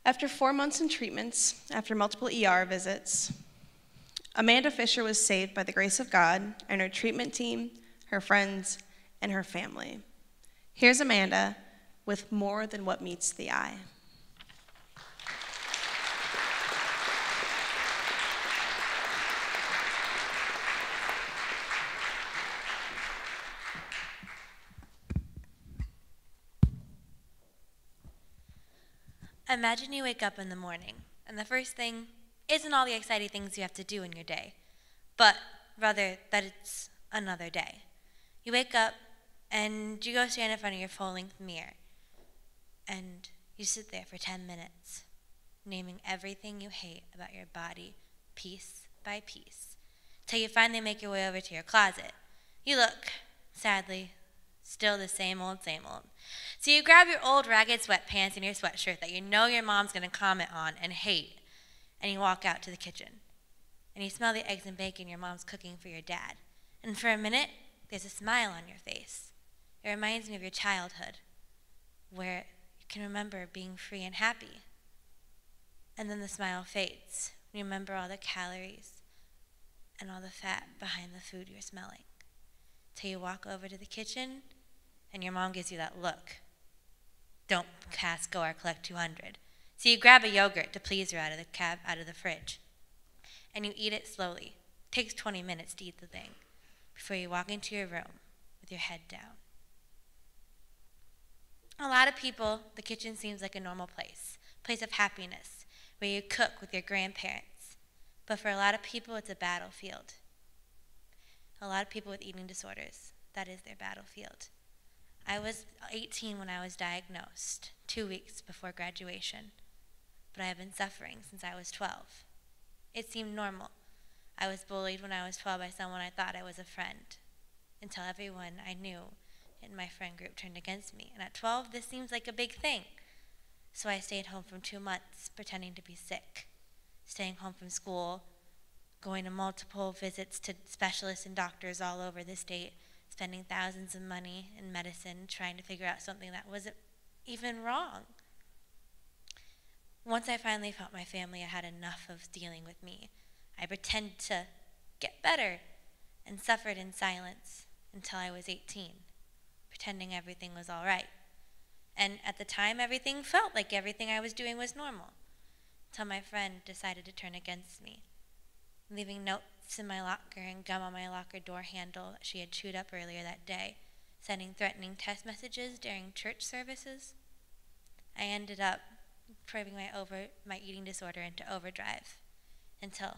After 4 months in treatments, after multiple ER visits, Amanda Fisher was saved by the grace of God and her treatment team, her friends, and her family. Here's Amanda with More Than What Meets the Eye. Imagine you wake up in the morning, and the first thing isn't all the exciting things you have to do in your day, but rather that it's another day. You wake up, and you go stand in front of your full-length mirror, and you sit there for 10 minutes, naming everything you hate about your body, piece by piece, till you finally make your way over to your closet. You look, sadly, still the same old, same old. So you grab your old ragged sweatpants and your sweatshirt that you know your mom's going to comment on and hate, and you walk out to the kitchen. And you smell the eggs and bacon your mom's cooking for your dad. And for a minute, there's a smile on your face. It reminds me of your childhood, where you can remember being free and happy. And then the smile fades. You remember all the calories and all the fat behind the food you're smelling. Till you walk over to the kitchen, and your mom gives you that look. Don't cast go or collect 200. So you grab a yogurt to please her out of the fridge. And you eat it slowly. It takes 20 minutes to eat the thing before you walk into your room with your head down. A lot of people, the kitchen seems like a normal place of happiness, where you cook with your grandparents. But for a lot of people, it's a battlefield. A lot of people with eating disorders, that is their battlefield. I was 18 when I was diagnosed, 2 weeks before graduation, but I have been suffering since I was 12. It seemed normal. I was bullied when I was 12 by someone I thought I was a friend, until everyone I knew in my friend group turned against me. And at 12, this seems like a big thing. So I stayed home for 2 months, pretending to be sick, staying home from school, going to multiple visits to specialists and doctors all over the state, spending thousands of money in medicine, trying to figure out something that wasn't even wrong. Once I finally felt my family had had enough of dealing with me, I pretended to get better and suffered in silence until I was 18, pretending everything was all right. And at the time, everything felt like everything I was doing was normal, until my friend decided to turn against me, leaving notes in my locker and gum on my locker door handle that she had chewed up earlier that day, sending threatening text messages during church services. I ended up driving my eating disorder into overdrive until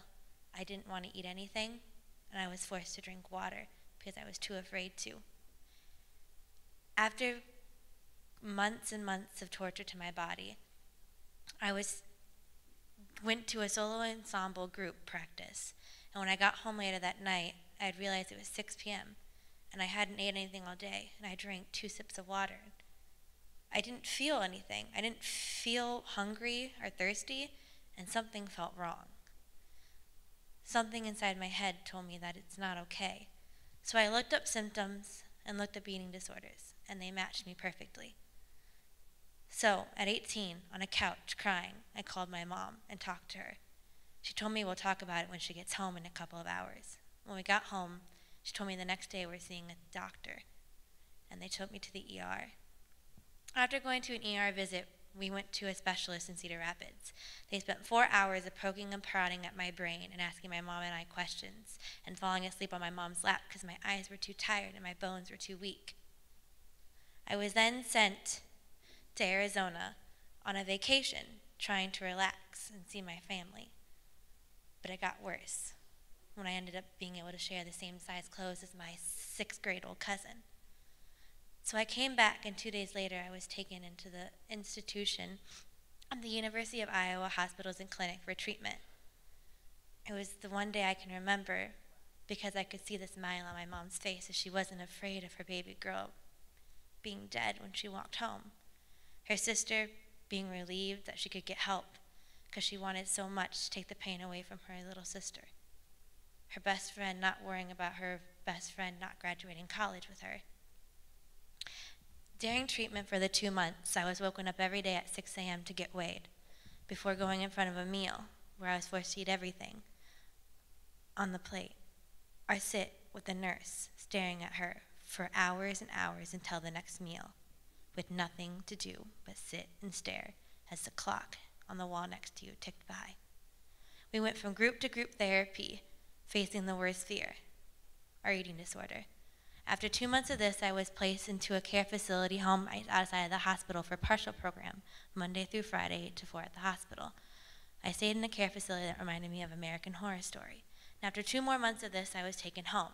I didn't want to eat anything, and I was forced to drink water because I was too afraid to. After months and months of torture to my body, I went to a solo ensemble group practice. And when I got home later that night, I had realized it was 6 p.m. and I hadn't ate anything all day, and I drank 2 sips of water. I didn't feel anything. I didn't feel hungry or thirsty, and something felt wrong. Something inside my head told me that it's not okay. So I looked up symptoms and looked up eating disorders, and they matched me perfectly. So at 18, on a couch, crying, I called my mom and talked to her. She told me we'll talk about it when she gets home in a couple of hours. When we got home, she told me the next day we're seeing a doctor, and they took me to the ER. After going to an ER visit, we went to a specialist in Cedar Rapids. They spent 4 hours of poking and prodding at my brain and asking my mom and I questions, and falling asleep on my mom's lap because my eyes were too tired and my bones were too weak. I was then sent to Arizona on a vacation, trying to relax and see my family. But it got worse when I ended up being able to share the same size clothes as my 6th grade old cousin. So I came back, and 2 days later I was taken into the institution at the University of Iowa Hospitals and Clinic for treatment. It was the one day I can remember because I could see the smile on my mom's face as she wasn't afraid of her baby girl being dead when she walked home. Her sister being relieved that she could get help because she wanted so much to take the pain away from her little sister. Her best friend not worrying about her best friend not graduating college with her. During treatment for the 2 months, I was woken up every day at 6 a.m. to get weighed. before going in front of a meal where I was forced to eat everything on the plate, or sit with a nurse staring at her for hours and hours until the next meal, with nothing to do but sit and stare as the clock on the wall next to you ticked by. We went from group to group therapy, facing the worst fear, our eating disorder. After 2 months of this, I was placed into a care facility home right outside of the hospital for a partial program, Monday through Friday, 8 to 4 at the hospital. I stayed in a care facility that reminded me of American Horror Story. And after 2 more months of this, I was taken home.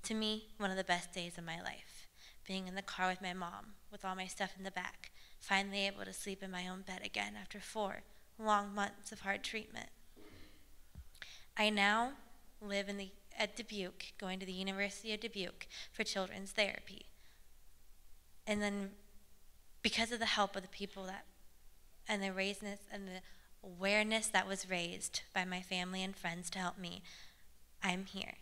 To me, one of the best days of my life, being in the car with my mom, with all my stuff in the back, finally able to sleep in my own bed again after 4 long months of hard treatment. I now live at Dubuque, going to the University of Dubuque for children's therapy. And then because of the help of the people and the raisedness and the awareness that was raised by my family and friends to help me, I'm here.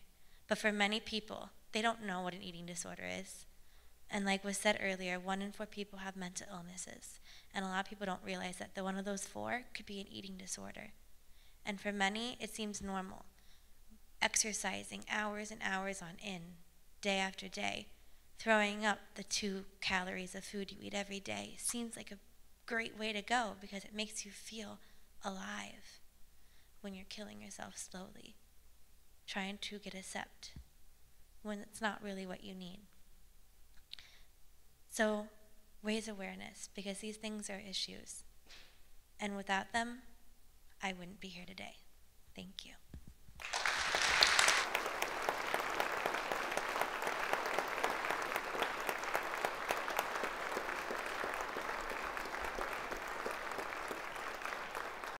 But for many people, they don't know what an eating disorder is. And like was said earlier, 1 in 4 people have mental illnesses. And a lot of people don't realize that one of those 4 could be an eating disorder. And for many, it seems normal. Exercising hours and hours on end, day after day, throwing up the 2 calories of food you eat every day seems like a great way to go because it makes you feel alive when you're killing yourself slowly, trying to get accept when it's not really what you need. So raise awareness, because these things are issues. And without them, I wouldn't be here today. Thank you.